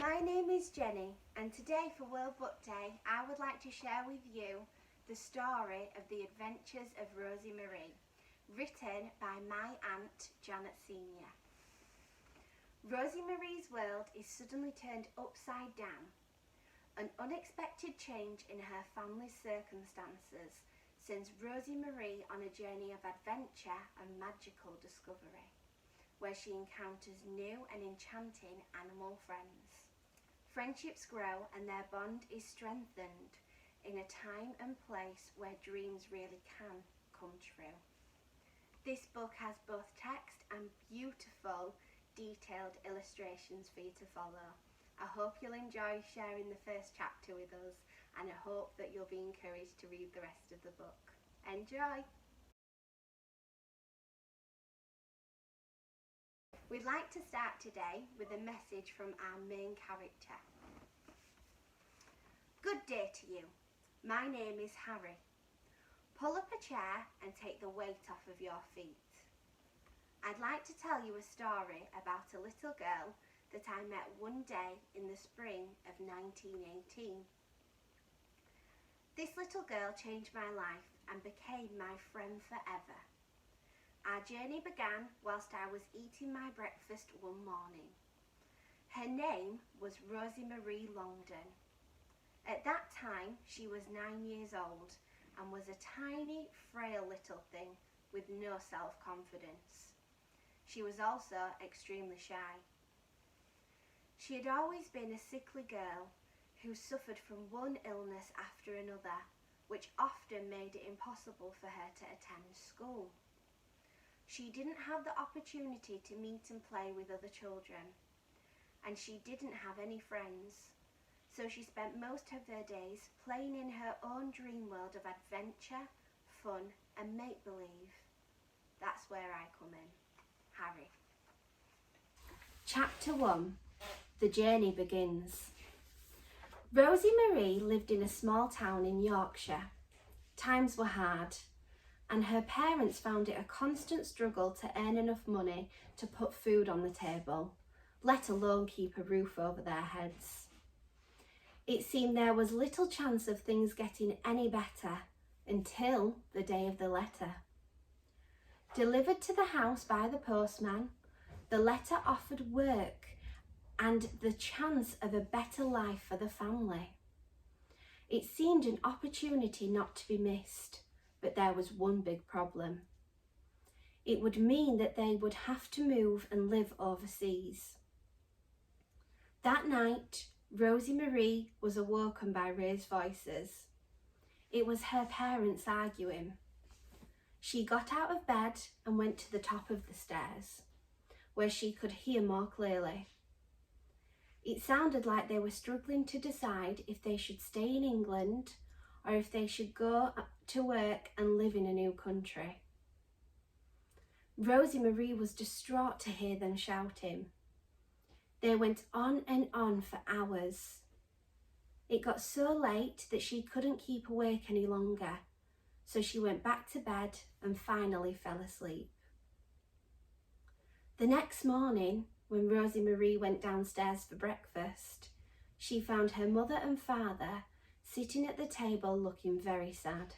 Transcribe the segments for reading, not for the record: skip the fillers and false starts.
My name is Jenny, and today for World Book Day I would like to share with you the story of The Adventures of Rosie Marie, written by my aunt Janet Sr. Rosie Marie's world is suddenly turned upside down. An unexpected change in her family's circumstances sends Rosie Marie on a journey of adventure and magical discovery, where she encounters new and enchanting animal friends. Friendships grow and their bond is strengthened in a time and place where dreams really can come true. This book has both text and beautiful, detailed illustrations for you to follow. I hope you'll enjoy sharing the first chapter with us, and I hope that you'll be encouraged to read the rest of the book. Enjoy! We'd like to start today with a message from our main character. Good day to you. My name is Harry. Pull up a chair and take the weight off of your feet. I'd like to tell you a story about a little girl that I met one day in the spring of 1918. This little girl changed my life and became my friend forever. Our journey began whilst I was eating my breakfast one morning. Her name was Rosie Marie Longdon. At that time, she was 9 years old and was a tiny, frail little thing with no self-confidence. She was also extremely shy. She had always been a sickly girl who suffered from one illness after another, which often made it impossible for her to attend school. She didn't have the opportunity to meet and play with other children, and she didn't have any friends, so she spent most of her days playing in her own dream world of adventure, fun and make-believe. That's where I come in. Harry. Chapter 1. The journey begins. Rosie Marie lived in a small town in Yorkshire. Times were hard, and her parents found it a constant struggle to earn enough money to put food on the table, let alone keep a roof over their heads. It seemed there was little chance of things getting any better until the day of the letter. Delivered to the house by the postman, the letter offered work and the chance of a better life for the family. It seemed an opportunity not to be missed. But there was one big problem. It would mean that they would have to move and live overseas. That night, Rosie Marie was awoken by raised voices. It was her parents arguing. She got out of bed and went to the top of the stairs, where she could hear more clearly. It sounded like they were struggling to decide if they should stay in England or if they should go to work and live in a new country. Rosie Marie was distraught to hear them shouting. They went on and on for hours. It got so late that she couldn't keep awake any longer, so she went back to bed and finally fell asleep. The next morning, when Rosie Marie went downstairs for breakfast, she found her mother and father sitting at the table looking very sad.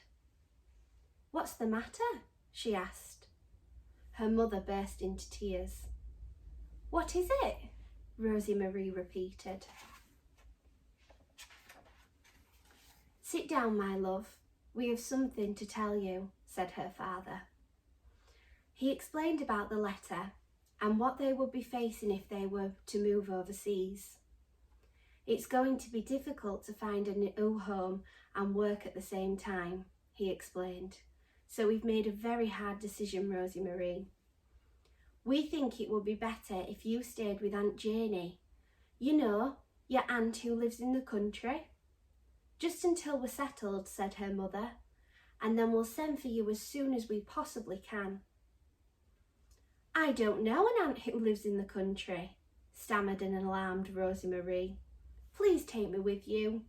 "What's the matter?" she asked. Her mother burst into tears. "What is it?" Rosie Marie repeated. "Sit down, my love. We have something to tell you," said her father. He explained about the letter and what they would be facing if they were to move overseas. "It's going to be difficult to find a new home and work at the same time," he explained. "So we've made a very hard decision, Rosie Marie. We think it would be better if you stayed with Aunt Janie. You know, your aunt who lives in the country. Just until we're settled," said her mother, "and then we'll send for you as soon as we possibly can." "I don't know an aunt who lives in the country," stammered an alarmed Rosie Marie. "Please take me with you."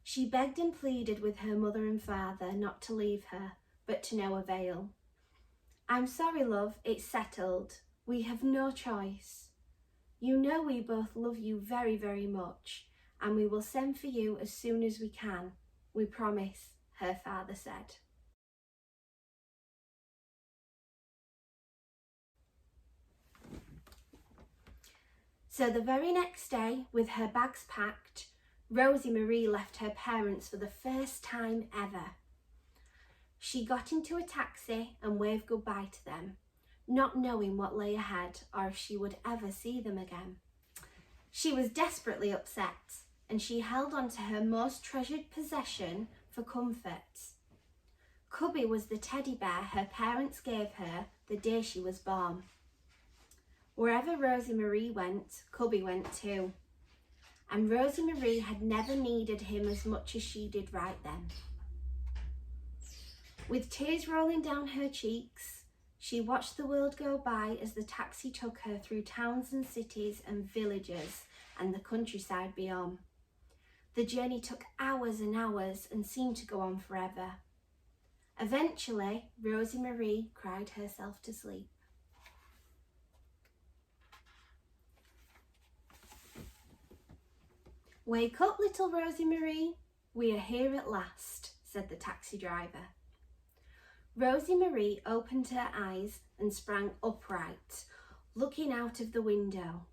She begged and pleaded with her mother and father not to leave her, but to no avail. "I'm sorry, love, it's settled. We have no choice. You know we both love you very, very much, and we will send for you as soon as we can. We promise," her father said. So the very next day, with her bags packed, Rosie Marie left her parents for the first time ever. She got into a taxi and waved goodbye to them, not knowing what lay ahead or if she would ever see them again. She was desperately upset, and she held on to her most treasured possession for comfort. Cubby was the teddy bear her parents gave her the day she was born. Wherever Rosie Marie went, Cubby went too. And Rosie Marie had never needed him as much as she did right then. With tears rolling down her cheeks, she watched the world go by as the taxi took her through towns and cities and villages and the countryside beyond. The journey took hours and hours and seemed to go on forever. Eventually, Rosie Marie cried herself to sleep. "Wake up, little Rosie Marie. We are here at last," said the taxi driver. Rosie Marie opened her eyes and sprang upright, looking out of the window.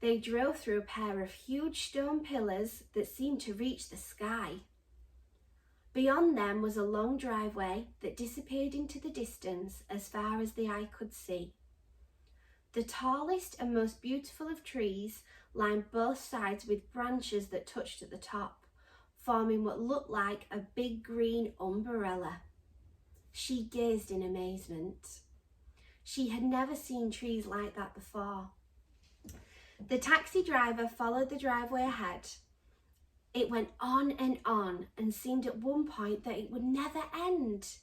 They drove through a pair of huge stone pillars that seemed to reach the sky. Beyond them was a long driveway that disappeared into the distance as far as the eye could see. The tallest and most beautiful of trees lined both sides with branches that touched at the top, forming what looked like a big green umbrella. She gazed in amazement. She had never seen trees like that before. The taxi driver followed the driveway ahead. It went on and seemed at one point that it would never end.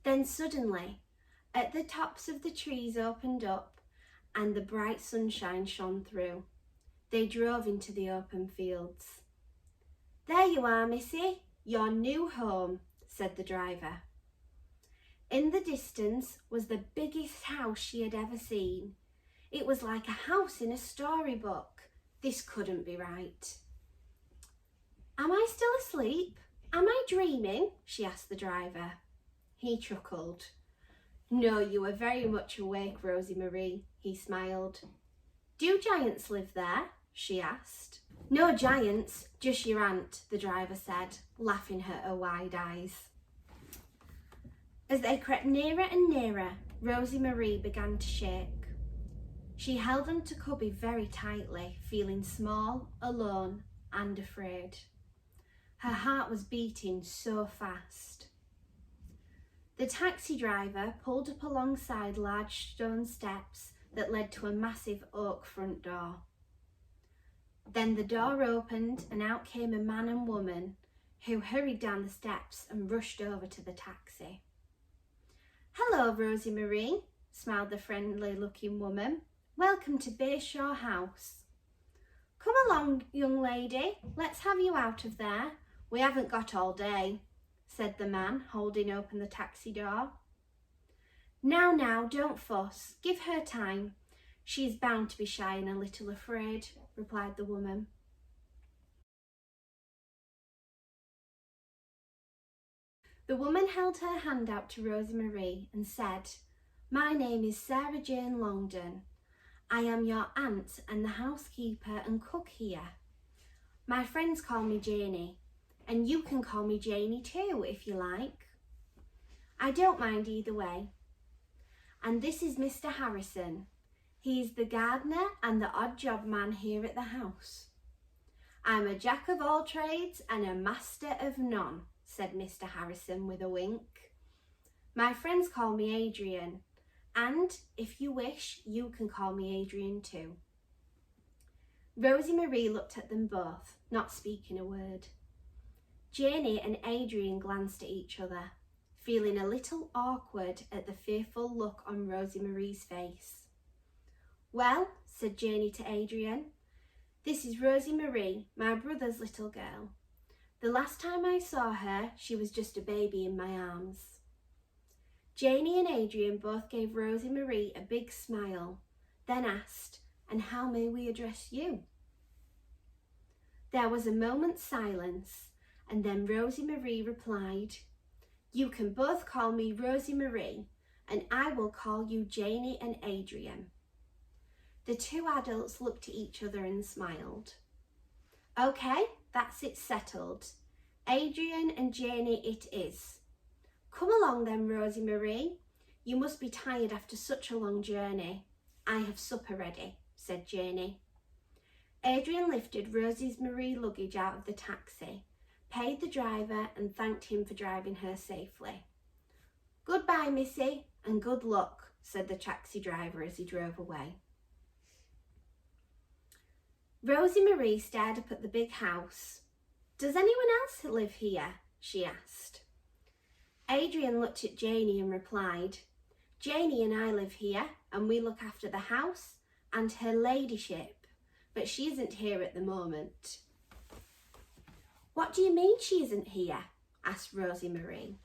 Then suddenly, at the tops of the trees opened up and the bright sunshine shone through. They drove into the open fields. "There you are, Missy, your new home," said the driver. In the distance was the biggest house she had ever seen. It was like a house in a storybook. This couldn't be right. "Am I still asleep? Am I dreaming?" she asked the driver. He chuckled. "No, you are very much awake, Rosie Marie," he smiled. "Do giants live there?" she asked. "No giants, just your aunt," the driver said, laughing at her wide eyes. As they crept nearer and nearer, Rosie Marie began to shake. She held on to Cubby very tightly, feeling small, alone, and afraid. Her heart was beating so fast. The taxi driver pulled up alongside large stone steps that led to a massive oak front door. Then the door opened and out came a man and woman who hurried down the steps and rushed over to the taxi. "Hello, Rosie Marie," smiled the friendly-looking woman. "Welcome to Bayshore House." "Come along, young lady, let's have you out of there. We haven't got all day," said the man, holding open the taxi door. Now, don't fuss. Give her time. She is bound to be shy and a little afraid," replied the woman. The woman held her hand out to Rosie Marie and said, "My name is Sarah Jane Longdon. I am your aunt and the housekeeper and cook here. My friends call me Janie, and you can call me Janie too if you like. I don't mind either way. And this is Mr. Harrison. He is the gardener and the odd job man here at the house." "I'm a jack of all trades and a master of none," said Mr. Harrison with a wink. "My friends call me Adrian, and if you wish, you can call me Adrian too." Rosie Marie looked at them both, not speaking a word. Janie and Adrian glanced at each other, feeling a little awkward at the fearful look on Rosie Marie's face. "Well," said Janie to Adrian, "this is Rosie Marie, my brother's little girl. The last time I saw her, she was just a baby in my arms." Janie and Adrian both gave Rosie Marie a big smile, then asked, and how may we address you?" There was a moment's silence, and then Rosie Marie replied, "You can both call me Rosie Marie, and I will call you Janie and Adrian." The two adults looked at each other and smiled. "Okay, that's it settled. Adrian and Janie it is. Come along then, Rosie Marie. You must be tired after such a long journey. I have supper ready," said Janie. Adrian lifted Rosie Marie's luggage out of the taxi, paid the driver and thanked him for driving her safely. "Goodbye, Missy, and good luck," said the taxi driver as he drove away. Rosie Marie stared up at the big house. "Does anyone else live here?" she asked. Adrian looked at Janie and replied, "Janie and I live here, and we look after the house and her ladyship, but she isn't here at the moment." "What do you mean she isn't here?" asked Rosie Marie.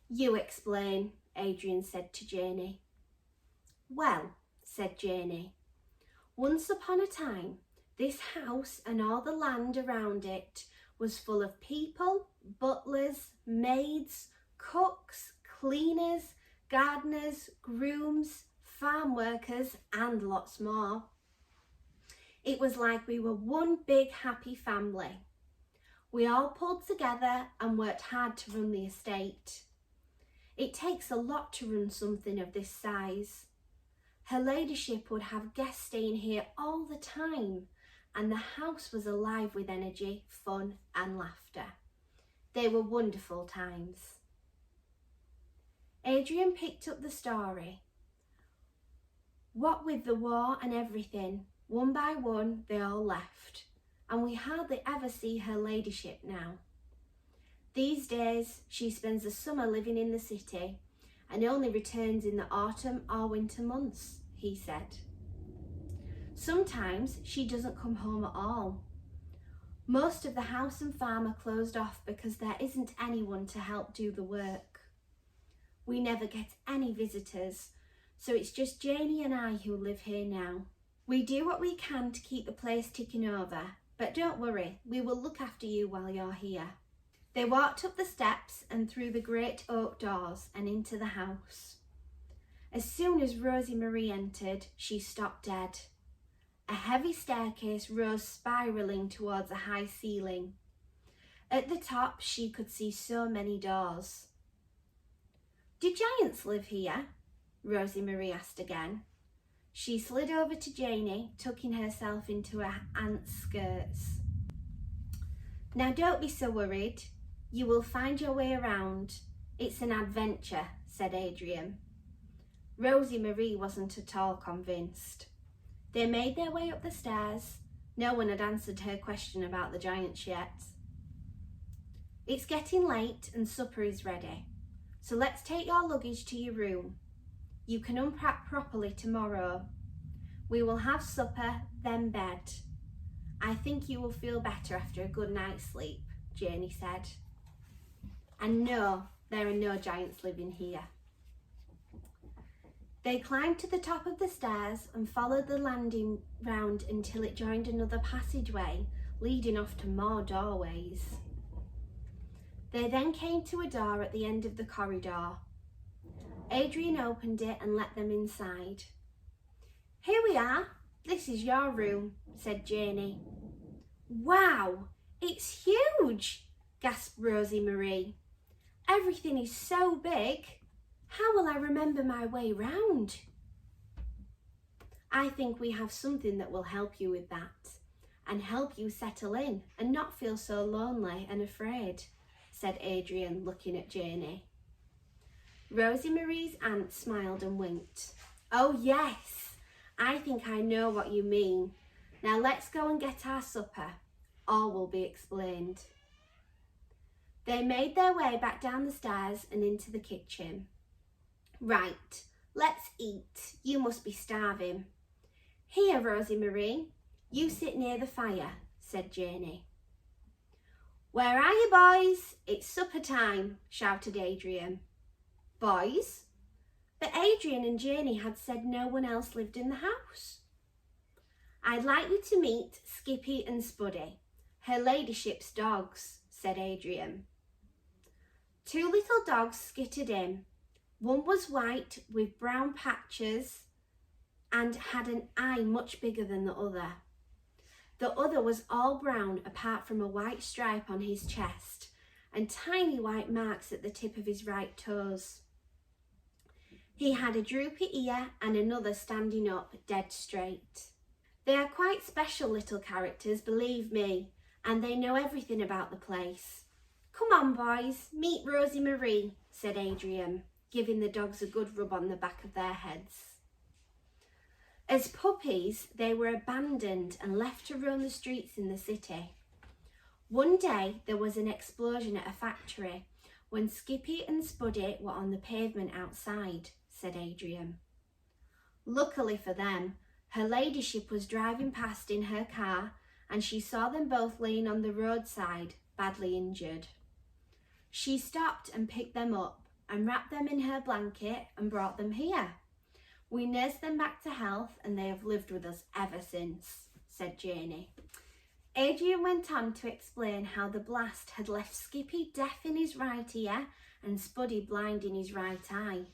"You explain," Adrian said to Janie. "Well," said Janie, "once upon a time, this house and all the land around it was full of people, butlers, maids, cooks, cleaners, gardeners, grooms, farm workers, and lots more. It was like we were one big happy family. We all pulled together and worked hard to run the estate. It takes a lot to run something of this size. Her ladyship would have guests staying here all the time, and the house was alive with energy, fun and laughter. They were wonderful times." Adrian picked up the story. "What with the war and everything, one by one they all left, and we hardly ever see her ladyship now. These days she spends the summer living in the city and only returns in the autumn or winter months," he said. "Sometimes she doesn't come home at all. Most of the house and farm are closed off because there isn't anyone to help do the work. We never get any visitors, so it's just Janie and I who live here now. We do what we can to keep the place ticking over, but don't worry, we will look after you while you're here." They walked up the steps and through the great oak doors and into the house. As soon as Rosie Marie entered, she stopped dead. A heavy staircase rose spiralling towards a high ceiling. At the top, she could see so many doors. "Do giants live here?" Rosie Marie asked again. She slid over to Janie, tucking herself into her aunt's skirts. "Now don't be so worried. You will find your way around. It's an adventure," said Adrian. Rosie Marie wasn't at all convinced. They made their way up the stairs. No one had answered her question about the giants yet. "It's getting late and supper is ready, so let's take your luggage to your room. You can unpack properly tomorrow. We will have supper, then bed. I think you will feel better after a good night's sleep," Janie said. "And no, there are no giants living here." They climbed to the top of the stairs and followed the landing round until it joined another passageway leading off to more doorways. They then came to a door at the end of the corridor. Adrian opened it and let them inside. "Here we are. This is your room," said Janie. "Wow, it's huge," gasped Rosie Marie. "Everything is so big. How will I remember my way round?" "I think we have something that will help you with that and help you settle in and not feel so lonely and afraid," said Adrian, looking at Janie. Rosie Marie's aunt smiled and winked. "Oh yes, I think I know what you mean. Now let's go and get our supper. All will be explained." They made their way back down the stairs and into the kitchen. "Right, let's eat. You must be starving." "Here, Rosie Marie, you sit near the fire," said Janie. "Where are you, boys? It's supper time," shouted Adrian. "Boys?" But Adrian and Janie had said no one else lived in the house. "I'd like you to meet Skippy and Spuddy, her ladyship's dogs," said Adrian. Two little dogs skittered in. One was white with brown patches and had an eye much bigger than the other. The other was all brown apart from a white stripe on his chest and tiny white marks at the tip of his right toes. He had a droopy ear and another standing up dead straight. "They are quite special little characters, believe me, and they know everything about the place. Come on, boys, meet Rosie Marie," said Adrian, giving the dogs a good rub on the back of their heads. As puppies, they were abandoned and left to roam the streets in the city. One day, there was an explosion at a factory when Skippy and Spuddy were on the pavement outside, said Adrian. Luckily for them, her ladyship was driving past in her car and she saw them both laying on the roadside, badly injured. She stopped and picked them up and wrapped them in her blanket and brought them here. We nursed them back to health and they have lived with us ever since, said Janie. Adrian went on to explain how the blast had left Skippy deaf in his right ear and Spuddy blind in his right eye.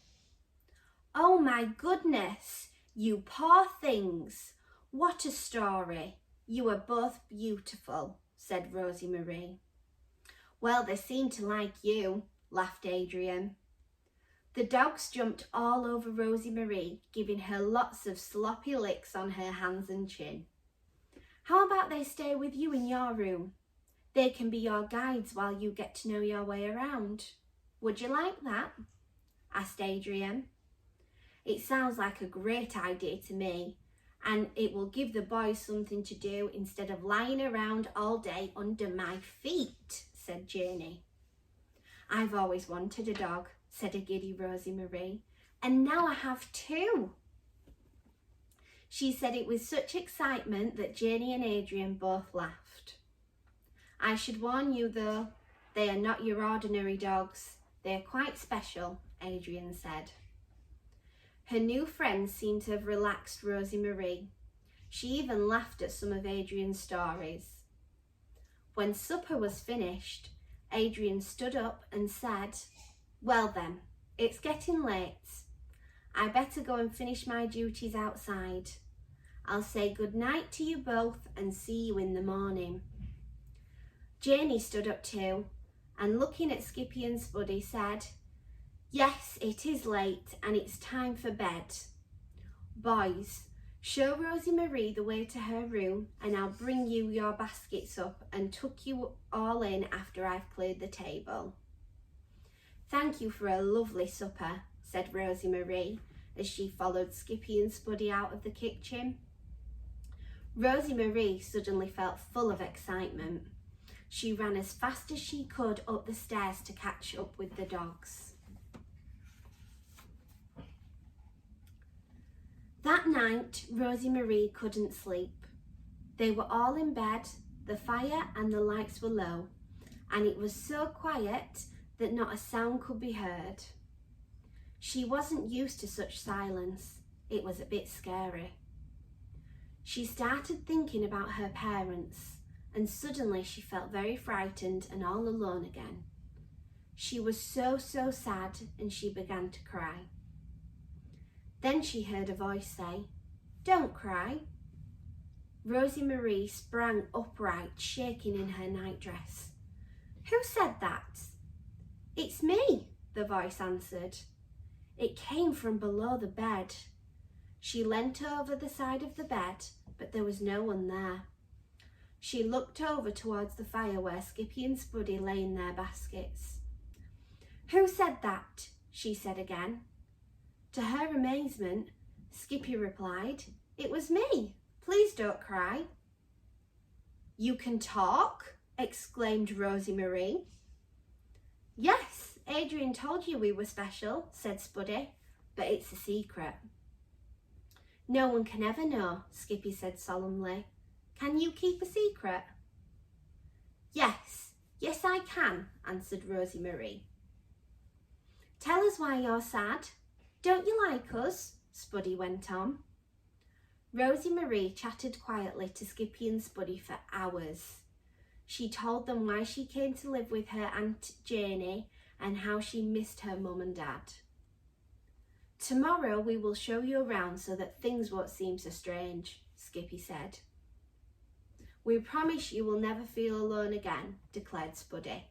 "Oh my goodness, you poor things. What a story. You are both beautiful," said Rosie Marie. "Well, they seem to like you," laughed Adrian. The dogs jumped all over Rosie Marie, giving her lots of sloppy licks on her hands and chin. "How about they stay with you in your room? They can be your guides while you get to know your way around. Would you like that?" asked Adrian. "It sounds like a great idea to me, and it will give the boys something to do instead of lying around all day under my feet," said Janie. "I've always wanted a dog," said a giddy Rosie Marie, "and now I have two." She said it with such excitement that Janie and Adrian both laughed. "I should warn you though, they are not your ordinary dogs. They are quite special," Adrian said. Her new friends seemed to have relaxed Rosie Marie. She even laughed at some of Adrian's stories. When supper was finished, Adrian stood up and said, "Well then, it's getting late. I better go and finish my duties outside. I'll say good night to you both and see you in the morning." Janie stood up too and looking at Skippy and Spuddy said, "Yes, it is late and it's time for bed. Boys, show Rosie Marie the way to her room and I'll bring you your baskets up and tuck you all in after I've cleared the table." "Thank you for a lovely supper," said Rosie Marie as she followed Skippy and Spuddy out of the kitchen. Rosie Marie suddenly felt full of excitement. She ran as fast as she could up the stairs to catch up with the dogs. That night, Rosie Marie couldn't sleep. They were all in bed, the fire and the lights were low, and it was so quiet that not a sound could be heard. She wasn't used to such silence. It was a bit scary. She started thinking about her parents, and suddenly she felt very frightened and all alone again. She was so sad and she began to cry. Then she heard a voice say, "Don't cry." Rosie Marie sprang upright, shaking in her nightdress. "Who said that?" "It's me," the voice answered. It came from below the bed. She leant over the side of the bed, but there was no one there. She looked over towards the fire where Skippy and Spuddy lay in their baskets. "Who said that?" she said again. To her amazement, Skippy replied, "It was me. Please don't cry." "You can talk?" exclaimed Rosie Marie. "Yes, Adrian told you we were special," said Spuddy, "but it's a secret." "No one can ever know," Skippy said solemnly. "Can you keep a secret?" Yes I can," answered Rosie Marie. "Tell us why you're sad. Don't you like us?" Spuddy went on. Rosie Marie chatted quietly to Skippy and Spuddy for hours. She told them why she came to live with her Aunt Janie and how she missed her mum and dad. "Tomorrow we will show you around so that things won't seem so strange," Skippy said. "We promise you will never feel alone again," declared Spuddy.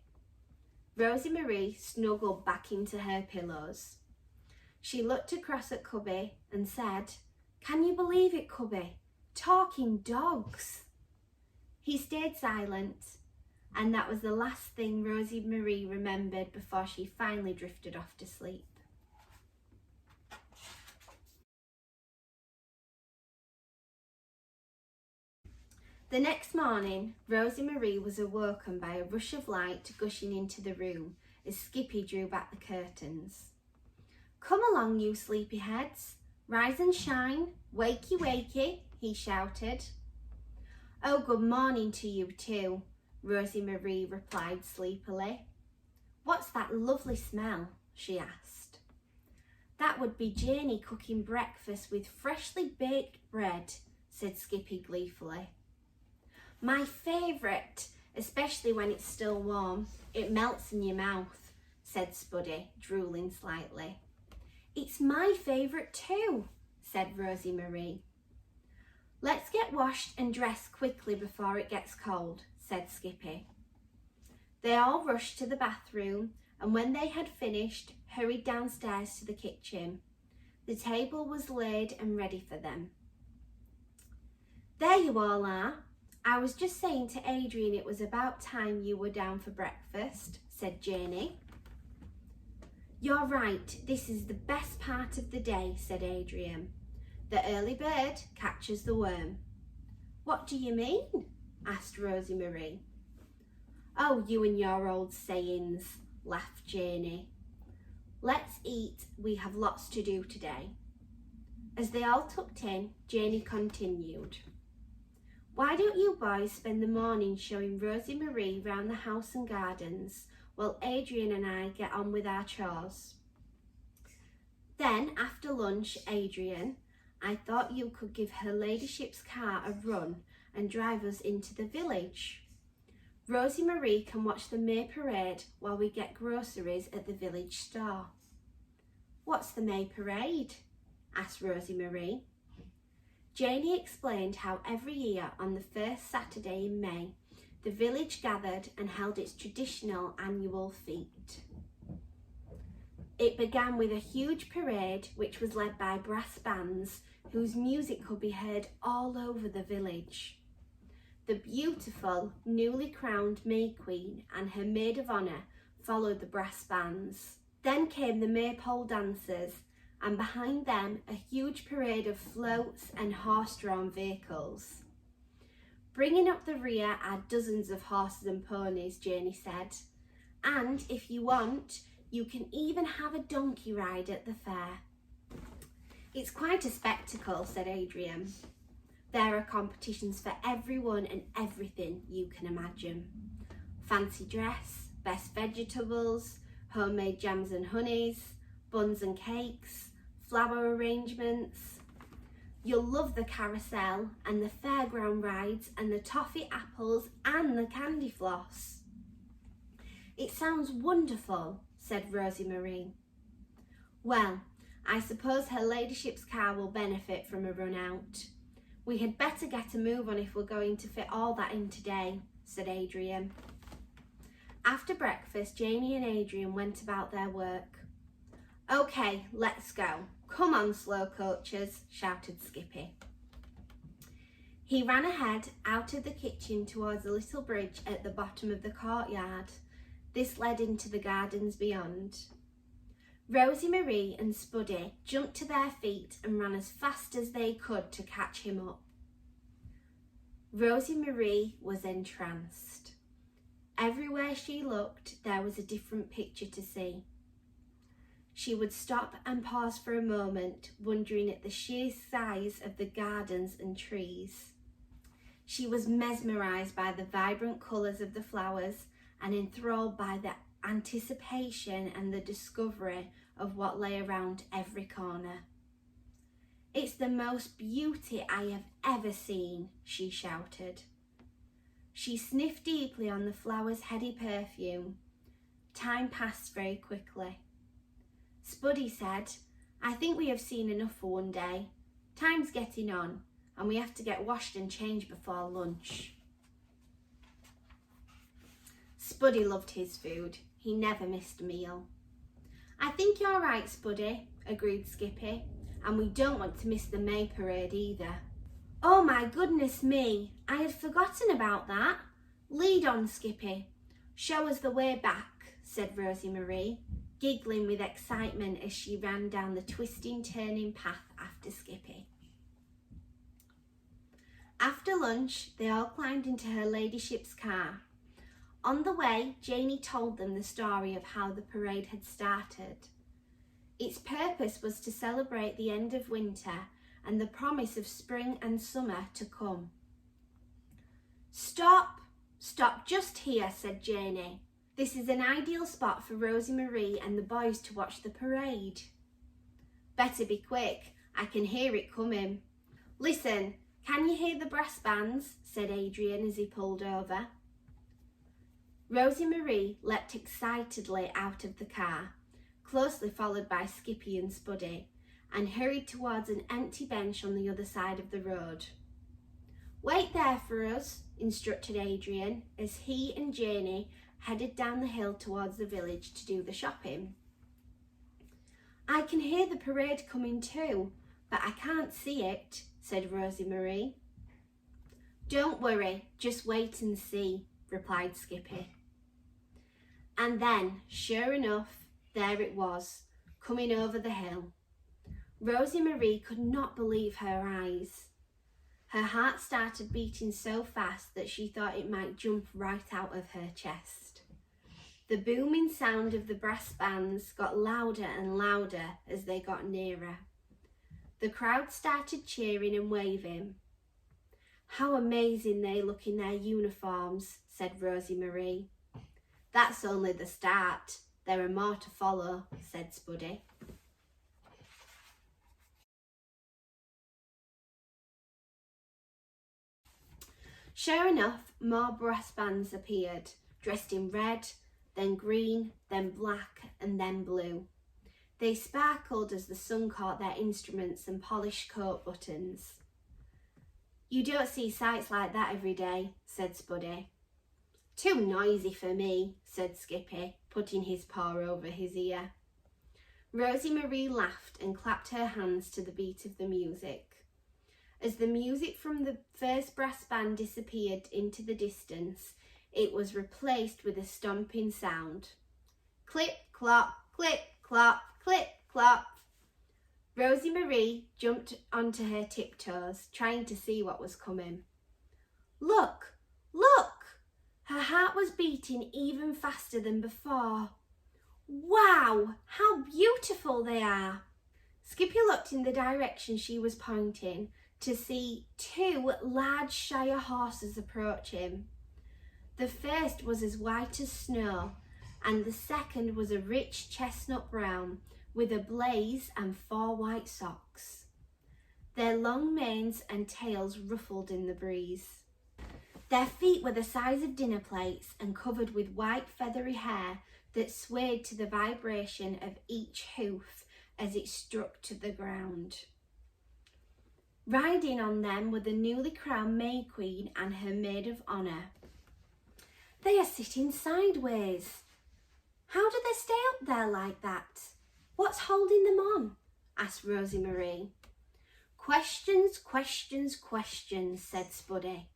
Rosie Marie snuggled back into her pillows. She looked across at Cubby and said, "Can you believe it, Cubby? Talking dogs!" He stayed silent, and that was the last thing Rosie Marie remembered before she finally drifted off to sleep. The next morning, Rosie Marie was awoken by a rush of light gushing into the room as Skippy drew back the curtains. "Come along, you sleepyheads. Rise and shine. Wakey, wakey," he shouted. "Oh, good morning to you too," Rosie Marie replied sleepily. "What's that lovely smell?" she asked. "That would be Janie cooking breakfast with freshly baked bread," said Skippy gleefully. "My favourite, especially when it's still warm. It melts in your mouth," said Spuddy, drooling slightly. "It's my favourite too," said Rosie Marie. "Let's get washed and dressed quickly before it gets cold," said Skippy. They all rushed to the bathroom, and when they had finished, hurried downstairs to the kitchen. The table was laid and ready for them. "There you all are. I was just saying to Adrian it was about time you were down for breakfast," said Janie. "You're right, this is the best part of the day," said Adrian. "The early bird catches the worm." "What do you mean?" asked Rosie Marie. "Oh, you and your old sayings," laughed Janie. "Let's eat, we have lots to do today." As they all tucked in, Janie continued. "Why don't you boys spend the morning showing Rosie Marie round the house and gardens while Adrian and I get on with our chores? Then, after lunch, Adrian, I thought you could give her ladyship's car a run and drive us into the village. Rosie Marie can watch the May parade while we get groceries at the village store." "What's the May parade?" asked Rosie Marie. Janie explained how every year on the first Saturday in May, the village gathered and held its traditional annual fete. It began with a huge parade which was led by brass bands whose music could be heard all over the village. The beautiful, newly crowned May Queen and her maid of honour followed the brass bands. Then came the maypole dancers, and behind them a huge parade of floats and horse-drawn vehicles. "Bringing up the rear are dozens of horses and ponies," Janie said. "And if you want, you can even have a donkey ride at the fair." "It's quite a spectacle," said Adrian. "There are competitions for everyone and everything you can imagine. Fancy dress, best vegetables, homemade jams and honeys, buns and cakes, flower arrangements. You'll love the carousel and the fairground rides and the toffee apples and the candy floss." "It sounds wonderful," said Rosie Marie. "Well, I suppose her ladyship's car will benefit from a run out. We had better get a move on if we're going to fit all that in today," said Adrian. After breakfast, Janie and Adrian went about their work. "Okay, let's go. Come on, slow coaches," shouted Skippy. He ran ahead out of the kitchen towards a little bridge at the bottom of the courtyard. This led into the gardens beyond. Rosie Marie and Spuddy jumped to their feet and ran as fast as they could to catch him up. Rosie Marie was entranced. Everywhere she looked, there was a different picture to see. She would stop and pause for a moment, wondering at the sheer size of the gardens and trees. She was mesmerised by the vibrant colours of the flowers and enthralled by the anticipation and the discovery of what lay around every corner. "It's the most beauty I have ever seen," she shouted. She sniffed deeply on the flower's heady perfume. Time passed very quickly. Spuddy said, "I think we have seen enough for one day. Time's getting on, and we have to get washed and changed before lunch." Spuddy loved his food. He never missed a meal. "I think you're right, Spuddy," agreed Skippy, "and we don't want to miss the May Parade either." "Oh my goodness me, I had forgotten about that. Lead on, Skippy. Show us the way back," said Rosie Marie, giggling with excitement as she ran down the twisting, turning path after Skippy. After lunch, they all climbed into her ladyship's car. On the way, Janey told them the story of how the parade had started. Its purpose was to celebrate the end of winter and the promise of spring and summer to come. "Stop just here," said Janey. "This is an ideal spot for Rosie Marie and the boys to watch the parade." "Better be quick, I can hear it coming." "Listen, can you hear the brass bands?" said Adrian as he pulled over. Rosie Marie leapt excitedly out of the car, closely followed by Skippy and Spuddy, and hurried towards an empty bench on the other side of the road. "Wait there for us," instructed Adrian as he and Janey headed down the hill towards the village to do the shopping. "I can hear the parade coming too, but I can't see it," said Rosie Marie. "Don't worry, just wait and see," replied Skippy. And then, sure enough, there it was, coming over the hill. Rosie Marie could not believe her eyes. Her heart started beating so fast that she thought it might jump right out of her chest. The booming sound of the brass bands got louder and louder as they got nearer. The crowd started cheering and waving. "How amazing they look in their uniforms," said Rosie Marie. "That's only the start. There are more to follow," said Spuddy. Sure enough, more brass bands appeared, dressed in red, then green, then black, and then blue. They sparkled as the sun caught their instruments and polished coat buttons. "You don't see sights like that every day," said Spuddy. "Too noisy for me," said Skippy, putting his paw over his ear. Rosie Marie laughed and clapped her hands to the beat of the music. As the music from the first brass band disappeared into the distance, it was replaced with a stomping sound. Clip, clop, clip, clop, clip, clop. Rosie Marie jumped onto her tiptoes, trying to see what was coming. Look! Look! Her heart was beating even faster than before. "Wow! How beautiful they are!" Skippy looked in the direction she was pointing to see two large Shire horses approaching. The first was as white as snow, and the second was a rich chestnut brown with a blaze and 4 white socks. Their long manes and tails ruffled in the breeze. Their feet were the size of dinner plates and covered with white feathery hair that swayed to the vibration of each hoof as it struck to the ground. Riding on them were the newly crowned May Queen and her maid of honour. "They are sitting sideways. How do they stay up there like that? What's holding them on?" asked Rosie Marie. "Questions, questions, questions," said Spuddy.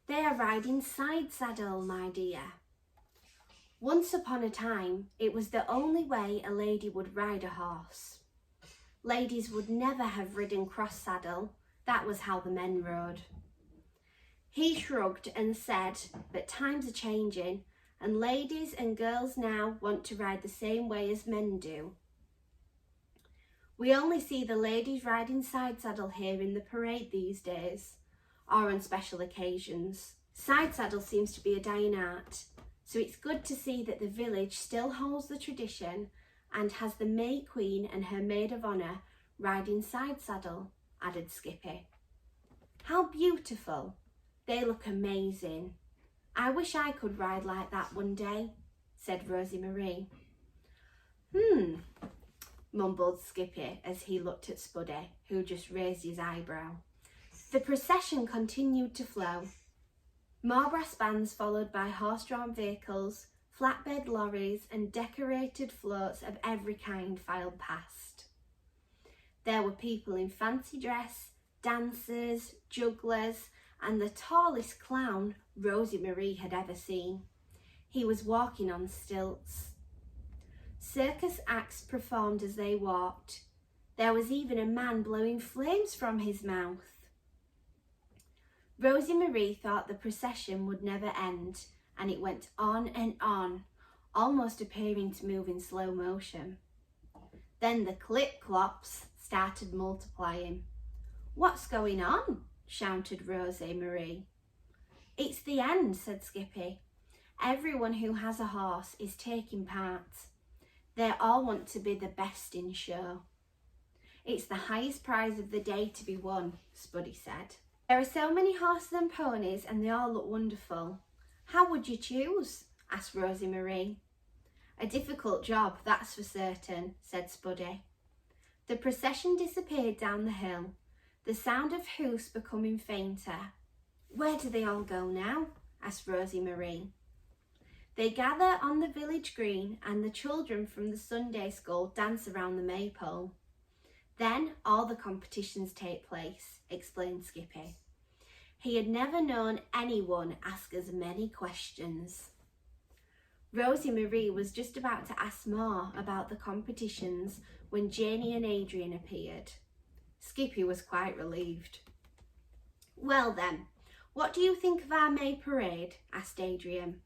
"They are riding side saddle, my dear. Once upon a time, it was the only way a lady would ride a horse. Ladies would never have ridden cross saddle. That was how the men rode." He shrugged and said, "But times are changing, and ladies and girls now want to ride the same way as men do. We only see the ladies riding side saddle here in the parade these days, or on special occasions. Side saddle seems to be a dying art, so it's good to see that the village still holds the tradition and has the May Queen and her maid of honour riding side saddle. added Skippy. How beautiful. They look amazing. I wish I could ride like that one day, said Rosie Marie. Mumbled Skippy as he looked at Spuddy, who just raised his eyebrow. The procession continued to flow. More brass bands followed by horse-drawn vehicles, flatbed lorries and decorated floats of every kind filed past. There were people in fancy dress, dancers, jugglers, and the tallest clown Rosie Marie had ever seen. He was walking on stilts. Circus acts performed as they walked. There was even a man blowing flames from his mouth. Rosie Marie thought the procession would never end, and it went on, almost appearing to move in slow motion. Then the clip-clops started multiplying. What's going on? Shouted Rosie Marie. It's the end, said Skippy. Everyone who has a horse is taking part. They all want to be the best in show. It's the highest prize of the day to be won, Spuddy said. There are so many horses and ponies and they all look wonderful. How would you choose? Asked Rosie Marie. A difficult job, that's for certain, said Spuddy. The procession disappeared down the hill, the sound of hoofs becoming fainter. Where do they all go now? Asked Rosie Marie. They gather on the village green and the children from the Sunday school dance around the maypole. Then all the competitions take place, explained Skippy. He had never known anyone ask as many questions. Rosie Marie was just about to ask more about the competitions when Janie and Adrian appeared. Skippy was quite relieved. Well then, what do you think of our May parade? Asked Adrian.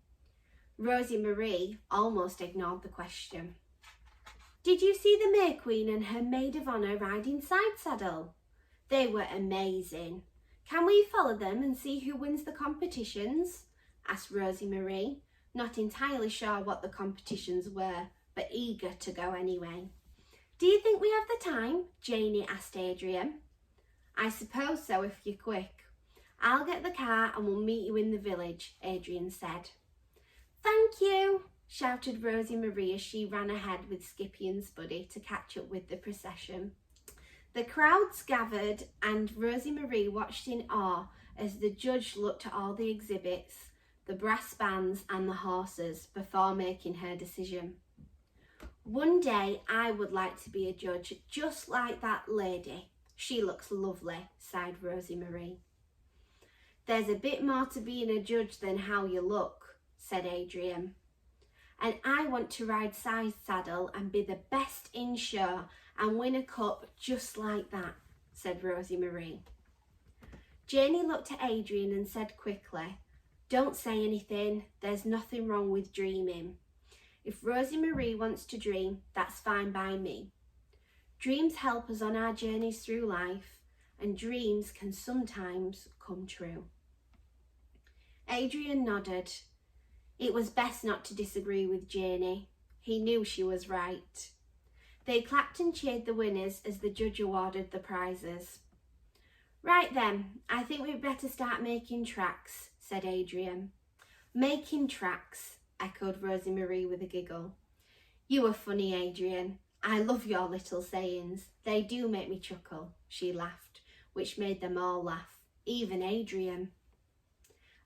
Rosie Marie almost ignored the question. Did you see the May Queen and her maid of honour riding side saddle? They were amazing. Can we follow them and see who wins the competitions? Asked Rosie Marie, not entirely sure what the competitions were, but eager to go anyway. Do you think we have the time? Janie asked Adrian. I suppose so if you're quick. I'll get the car and we'll meet you in the village, Adrian said. Thank you, shouted Rosie Marie as she ran ahead with Skippy and Spuddy to catch up with the procession. The crowds gathered and Rosie Marie watched in awe as the judge looked at all the exhibits, the brass bands and the horses before making her decision. One day I would like to be a judge just like that lady. She looks lovely, sighed Rosie Marie. There's a bit more to being a judge than how you look, said Adrian. And I want to ride side saddle and be the best in show and win a cup just like that, said Rosie Marie. Janie looked at Adrian and said quickly, Don't say anything, there's nothing wrong with dreaming. If Rosie Marie wants to dream, that's fine by me. Dreams help us on our journeys through life, and dreams can sometimes come true. Adrian nodded. It was best not to disagree with Janie. He knew she was right. They clapped and cheered the winners as the judge awarded the prizes. Right then, I think we'd better start making tracks, said Adrian. Making tracks, echoed Rosie Marie with a giggle. You are funny, Adrian. I love your little sayings. They do make me chuckle, she laughed, which made them all laugh, even Adrian.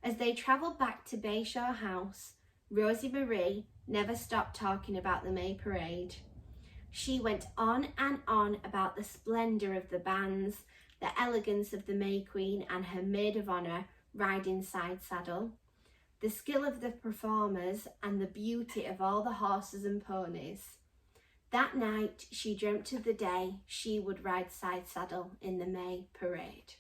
As they travelled back to Bayshore House, Rosie Marie never stopped talking about the May Parade. She went on and on about the splendour of the bands, the elegance of the May Queen and her maid of honour riding side saddle, the skill of the performers and the beauty of all the horses and ponies. That night she dreamt of the day she would ride side saddle in the May Parade.